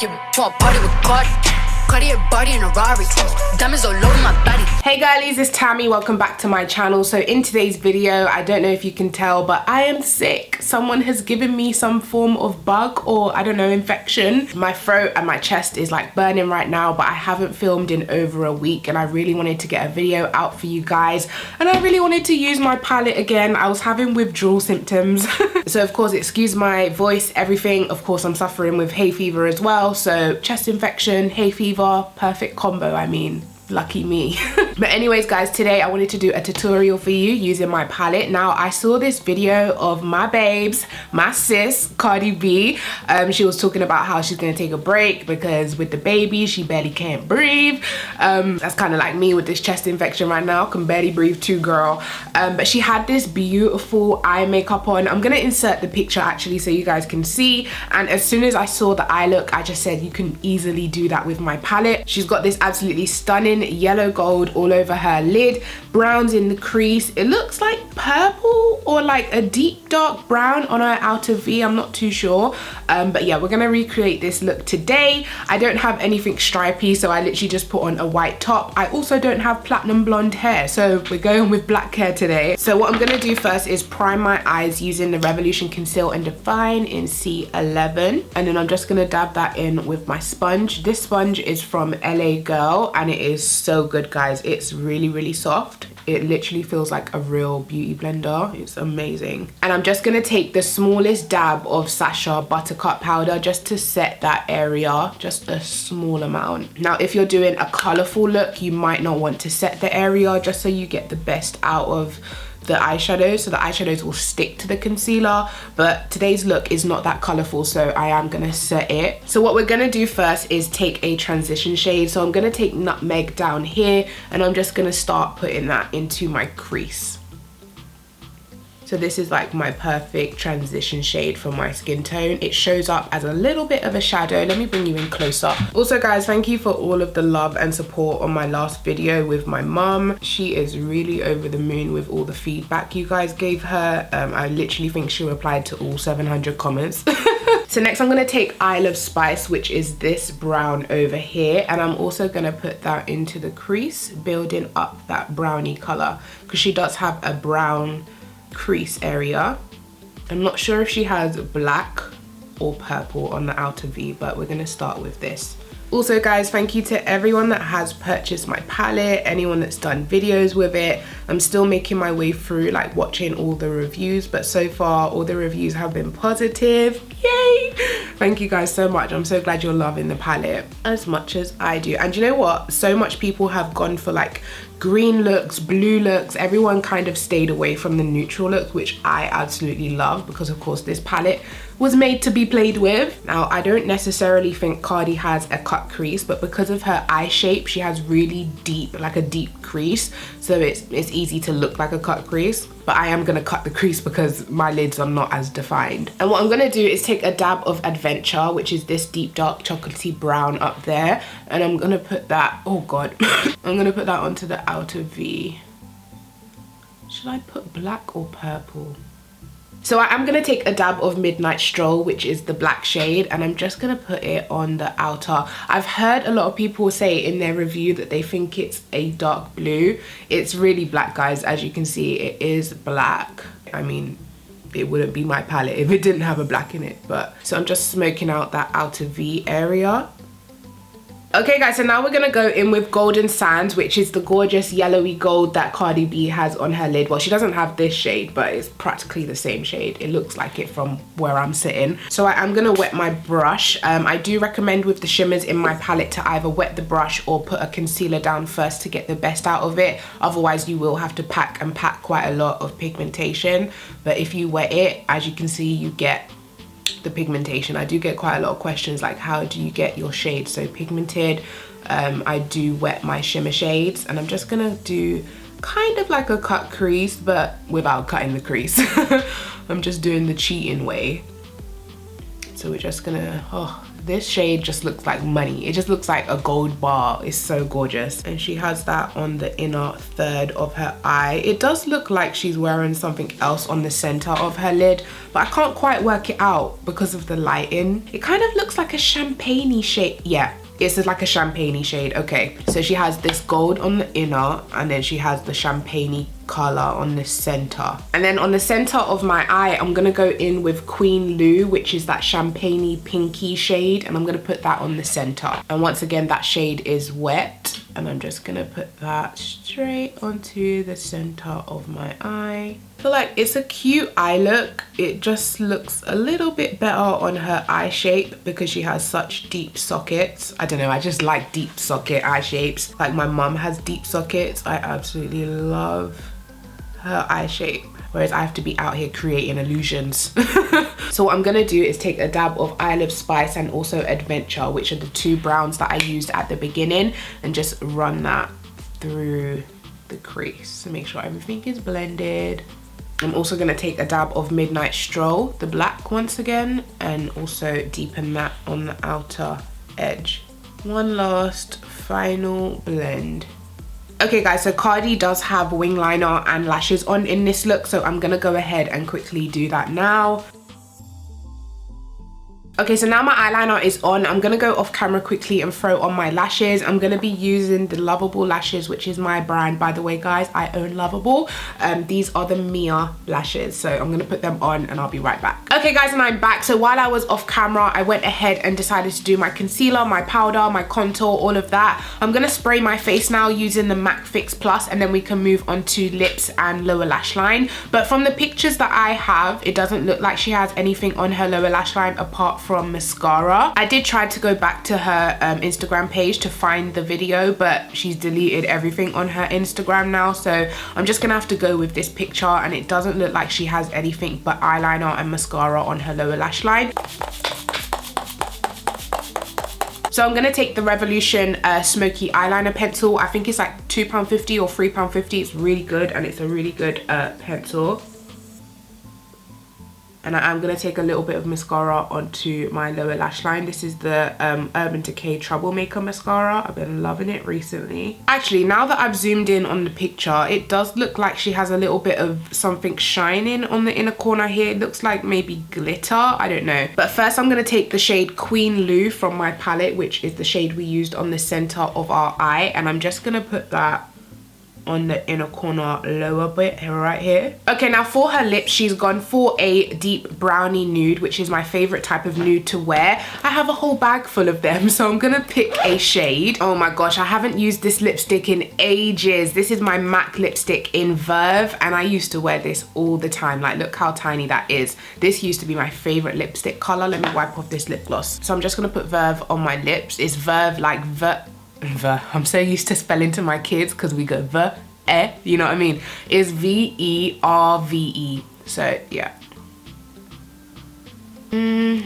You want party with Cardi? Cardi a body in a Rari. Diamonds all over my body. Hey girlies, it's Tammy. Welcome back to my channel. So in today's video, I don't know if you can tell, but I am sick. Someone has given me some form of bug or I don't know, infection. My throat and my chest is like burning right now, but I haven't filmed in over a week and I really wanted to get a video out for you guys. And I really wanted to use my palette again. I was having withdrawal symptoms. So of course, excuse my voice, everything. Of course, I'm suffering with hay fever as well. So chest infection, hay fever, perfect combo, I mean. Lucky me. But anyways guys, today I wanted to do a tutorial for you using my palette. Now I saw this video of my babes, my sis Cardi B. She was talking about how she's gonna take a break because with the baby she barely can't breathe. That's kind of like me with this chest infection right now, can barely breathe too, girl. But she had this beautiful eye makeup on. I'm gonna insert the picture actually so you guys can see. And as soon as I saw the eye look, I just said you can easily do that with my palette. She's got this absolutely stunning yellow gold all over her lid, browns in the crease. It looks like purple or like a deep dark brown on her outer V, I'm not too sure. But yeah, we're gonna recreate this look today. I don't have anything stripy, so I literally just put on a white top. I also don't have platinum blonde hair, so we're going with black hair today. So what I'm gonna do first is prime my eyes using the Revolution Conceal and Define in C11, and then I'm just gonna dab that in with my sponge. This sponge is from LA Girl and it is so good, guys. It's really soft. It literally feels like a real beauty blender. It's amazing. And I'm just gonna take the smallest dab of Sasha Buttercup powder just to set that area, just a small amount. Now if you're doing a colorful look, you might not want to set the area, just so you get the best out of the eyeshadows, so the eyeshadows will stick to the concealer. But today's look is not that colorful, so I am gonna set it. So what we're gonna do first is take a transition shade. So I'm gonna take Nutmeg down here and I'm just gonna start putting that into my crease. So this is like my perfect transition shade for my skin tone. It shows up as a little bit of a shadow. Let me bring you in closer. Also guys, thank you for all of the love and support on my last video with my mum. She is really over the moon with all the feedback you guys gave her. I literally think she replied to all 700 comments. So next I'm gonna take Isle of Spice, which is this brown over here, and I'm also gonna put that into the crease, building up that brownie color, because she does have a brown crease area. I'm not sure if she has black or purple on the outer V, but we're gonna start with this. Also guys, thank you to everyone that has purchased my palette, anyone that's done videos with it. I'm still making my way through like watching all the reviews, but so far all the reviews have been positive. Yay! Thank you guys so much. I'm so glad you're loving the palette as much as I do. And you know what? So much people have gone for like green looks, blue looks. Everyone kind of stayed away from the neutral looks, which I absolutely love because of course this palette was made to be played with. Now I don't necessarily think Cardi has a cut crease, but because of her eye shape, she has really deep, like a deep crease. So it's easy to look like a cut crease, but I am gonna cut the crease because my lids are not as defined. And what I'm gonna do is take a dab of Adventure, which is this deep dark chocolatey brown up there, and I'm gonna put that, oh God, I'm gonna put that onto the outer V. Should I put black or purple? So I'm gonna take a dab of Midnight Stroll, which is the black shade, and I'm just gonna put it on the outer. I've heard a lot of people say in their review that they think it's a dark blue. It's really black, guys. As you can see, it is black. I mean, it wouldn't be my palette if it didn't have a black in it, but so I'm just smoking out that outer V area. Okay guys, so now we're gonna go in with Golden Sands, which is the gorgeous yellowy gold that Cardi B has on her lid. Well, she doesn't have this shade, but it's practically the same shade. It looks like it from where I'm sitting. So I am gonna wet my brush. I do recommend with the shimmers in my palette to either wet the brush or put a concealer down first to get the best out of it. Otherwise you will have to pack quite a lot of pigmentation. But if you wet it, as you can see, you get the pigmentation. I do get quite a lot of questions like, how do you get your shade so pigmented? I do wet my shimmer shades, and I'm just gonna do kind of like a cut crease, but without cutting the crease. I'm just doing the cheating way. So we're just gonna, oh, this shade just looks like money. It just looks like a gold bar. It's so gorgeous. And she has that on the inner third of her eye. It does look like she's wearing something else on the center of her lid, but I can't quite work it out because of the lighting. It kind of looks like a champagne-y shade. Yeah, it's like a champagne-y shade. Okay, so she has this gold on the inner, and then she has the champagne-y color on the center. And then on the center of my eye, I'm gonna go in with Queen Lou, which is that champagne-y pinky shade, and I'm gonna put that on the center. And once again, that shade is wet, and I'm just gonna put that straight onto the center of my eye. I feel like it's a cute eye look. It just looks a little bit better on her eye shape because she has such deep sockets. I don't know, I just like deep socket eye shapes. Like my mum has deep sockets. I absolutely love her eye shape, whereas I have to be out here creating illusions. So what I'm gonna do is take a dab of Isle of Spice and also Adventure, which are the two browns that I used at the beginning, and just run that through the crease to make sure everything is blended. I'm also gonna take a dab of Midnight Stroll, the black once again, and also deepen that on the outer edge. One last final blend. Okay guys, so Cardi does have wing liner and lashes on in this look, so I'm gonna go ahead and quickly do that now. Okay, so now my eyeliner is on. I'm gonna go off camera quickly and throw on my lashes. I'm gonna be using the Lovable lashes, which is my brand, by the way, guys. I own Lovable. These are the Mia lashes, so I'm gonna put them on and I'll be right back. Okay guys, and I'm back. So while I was off camera, I went ahead and decided to do my concealer, my powder, my contour, all of that. I'm gonna spray my face now using the MAC Fix Plus, and then we can move on to lips and lower lash line. But from the pictures that I have, it doesn't look like she has anything on her lower lash line apart from mascara. I did try to go back to her Instagram page to find the video, but she's deleted everything on her Instagram now, so I'm just gonna have to go with this picture, and it doesn't look like she has anything but eyeliner and mascara on her lower lash line. So I'm gonna take the Revolution Smoky Eyeliner Pencil. I think it's like £2.50 or £3.50. It's really good, and it's a really good pencil. And I'm gonna take a little bit of mascara onto my lower lash line. This is the Urban Decay Troublemaker mascara. I've been loving it recently. Actually, now that I've zoomed in on the picture, it does look like she has a little bit of something shining on the inner corner here. It looks like maybe glitter, I don't know. But first I'm gonna take the shade Queen Lou from my palette, which is the shade we used on the center of our eye. And I'm just gonna put that on the inner corner lower bit right here. Okay, now for her lips, she's gone for a deep brownie nude, which is my favorite type of nude to wear. I have a whole bag full of them, so I'm gonna pick a shade. Oh my gosh, I haven't used this lipstick in ages. This is my MAC lipstick in Verve, and I used to wear this all the time. Like, look how tiny that is. This used to be my favorite lipstick color. Let me wipe off this lip gloss. So I'm just gonna put Verve on my lips. It's Verve like I'm so used to spelling to my kids because we go you know what I mean? It's V-E-R-V-E. So yeah. It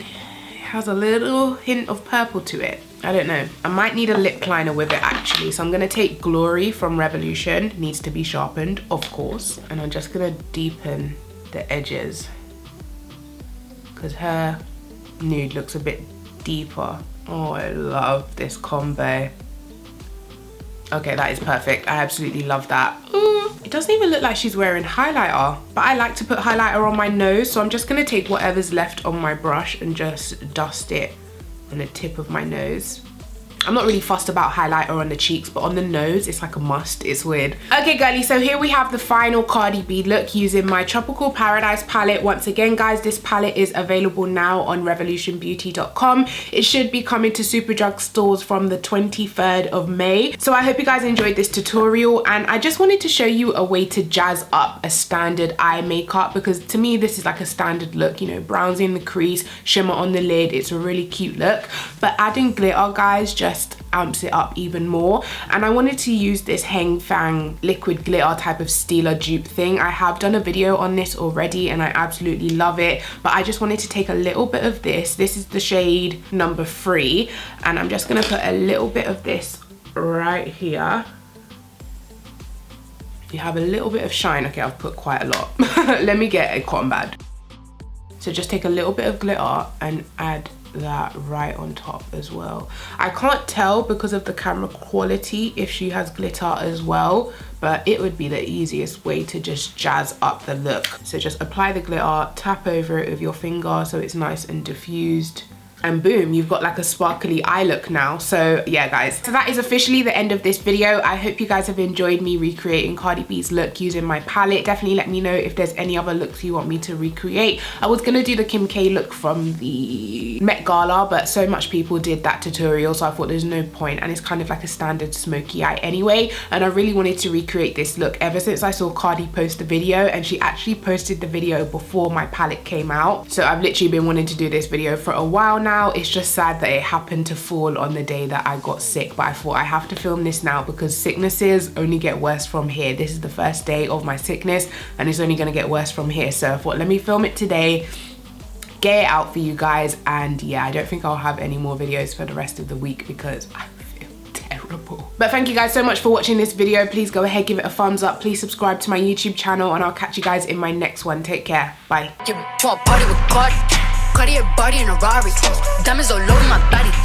has a little hint of purple to it. I don't know. I might need a lip liner with it actually. So I'm gonna take Glory from Revolution. Needs to be sharpened, of course. And I'm just gonna deepen the edges because her nude looks a bit deeper. Oh, I love this combo. Okay, that is perfect. I absolutely love that. Ooh, it doesn't even look like she's wearing highlighter, but I like to put highlighter on my nose, so I'm just gonna take whatever's left on my brush and just dust it on the tip of my nose. I'm not really fussed about highlighter on the cheeks, but on the nose, it's like a must. It's weird. Okay, girlies, so here we have the final Cardi B look using my Tropical Paradise palette. Once again, guys, this palette is available now on revolutionbeauty.com. It should be coming to Superdrug stores from the 23rd of May. So I hope you guys enjoyed this tutorial, and I just wanted to show you a way to jazz up a standard eye makeup, because to me, this is like a standard look, you know, browns in the crease, shimmer on the lid. It's a really cute look, but adding glitter, guys, just amps it up even more. And I wanted to use this Hang Fang liquid glitter type of Steeler dupe thing. I have done a video on this already and I absolutely love it, but I just wanted to take a little bit of this. This is the shade number 3, and I'm just gonna put a little bit of this right here. You have a little bit of shine. Okay, I've put quite a lot. Let me get a cotton bud. So just take a little bit of glitter and add that right on top as well. I can't tell because of the camera quality if she has glitter as well, but it would be the easiest way to just jazz up the look. So just apply the glitter, tap over it with your finger so it's nice and diffused, and boom, you've got like a sparkly eye look now. So yeah guys, so that is officially the end of this video. I hope you guys have enjoyed me recreating Cardi B's look using my palette. Definitely let me know if there's any other looks you want me to recreate. I was gonna do the Kim K look from the Met Gala, but so much people did that tutorial, so I thought there's no point, and it's kind of like a standard smoky eye anyway, and I really wanted to recreate this look ever since I saw Cardi post the video, and she actually posted the video before my palette came out. So I've literally been wanting to do this video for a while now. It's just sad that it happened to fall on the day that I got sick, but I thought I have to film this now because sicknesses only get worse from here. This is the first day of my sickness and it's only gonna get worse from here. So I thought, let me film it today, get it out for you guys, and yeah, I don't think I'll have any more videos for the rest of the week because I feel terrible. But thank you guys so much for watching this video. Please go ahead, give it a thumbs up, please subscribe to my YouTube channel, and I'll catch you guys in my next one. Take care, bye. Cardi a body in a Rari. Diamonds all over my body.